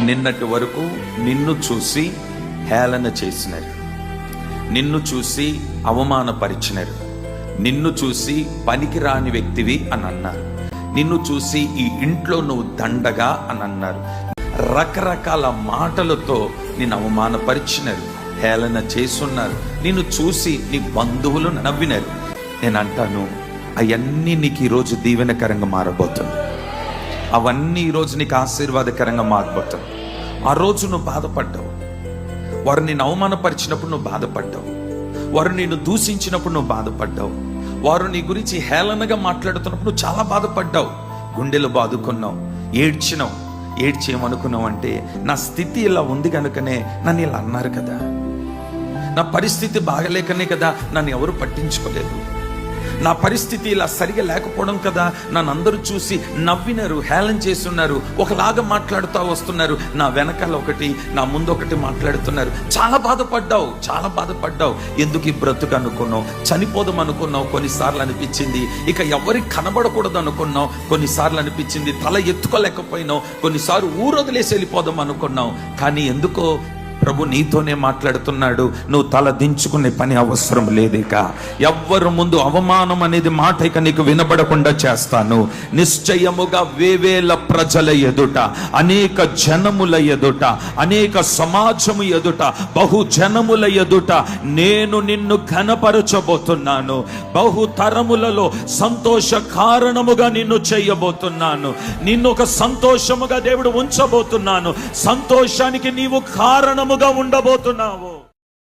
నిన్నటి వరకు నిన్ను చూసి హేళన చేసినారు, నిన్ను చూసి అవమానపరిచినారు, నిన్ను చూసి పనికిరాని వ్యక్తివి అని అన్నారు, నిన్ను చూసి ఈ ఇంట్లో నువ్వు దండగా అని అన్నారు. రకరకాల మాటలతో నిన్ను అవమానపరిచినారు, హేళన చేసున్నారు. నిన్ను చూసి నీ బంధువులు నవ్వినారు. నేను అంటాను, అవన్నీ నీకు ఈరోజు దీవెనకరంగా మారబోతుంది. అవన్నీ ఈరోజు నీకు ఆశీర్వాదకరంగా మారబోతుంది. ఆ రోజు నువ్వు బాధపడ్డావు, వారు నిన్ను అవమానపరిచినప్పుడు నువ్వు బాధపడ్డావు, వారు నిన్ను దూషించినప్పుడు నువ్వు బాధపడ్డావు, వారు నీ గురించి హేళనగా మాట్లాడుతున్నప్పుడు నువ్వు చాలా బాధపడ్డావు, గుండెలు బాదుకున్నావు, ఏడ్చినావు. ఏడ్చేయమనుకున్నావు అంటే నా స్థితి ఇలా ఉంది కనుకనే నన్ను ఇలా అన్నారు కదా, నా పరిస్థితి బాగలేకనే కదా నన్ను ఎవరు పట్టించుకోలేదు, నా పరిస్థితి ఇలా సరిగా లేకపోవడం కదా నన్ను అందరూ చూసి నవ్వినారు, హేళన చేస్తున్నారు, ఒకలాగా మాట్లాడుతూ వస్తున్నారు, నా వెనకాల ఒకటి నా ముందు ఒకటి మాట్లాడుతున్నారు. చాలా బాధపడ్డావు. ఎందుకు ఈ బ్రతుకు అనుకున్నావు, చనిపోదాం అనుకున్నావు, కొన్నిసార్లు అనిపించింది ఇక ఎవరికి కనబడకూడదు అనుకున్నావు, కొన్నిసార్లు అనిపించింది తల ఎత్తుకోలేకపోయినావు, కొన్నిసార్లు ఊరొదిలేసి వెళ్ళిపోదాం అనుకున్నావు. కానీ ఎందుకో ప్రభు నీతోనే మాట్లాడుతున్నాడు, నువ్వు తల దించుకునే పని అవసరం లేదు. ఇక ఎవ్వరు ముందు అవమానం అనేది మాట ఇక నీకు వినబడకుండా చేస్తాను. నిశ్చయముగా వేవేల ప్రజల ఎదుట, అనేక జనముల ఎదుట, అనేక సమాజము ఎదుట, బహుజనముల ఎదుట నేను నిన్ను ఘనపరచబోతున్నాను. బహుతరములలో సంతోష కారణముగా నిన్ను చేయబోతున్నాను. నిన్ను ఒక సంతోషముగా దేవుడు ఉంచబోతున్నాను. సంతోషానికి నీవు కారణము ఉండబోతున్నావు.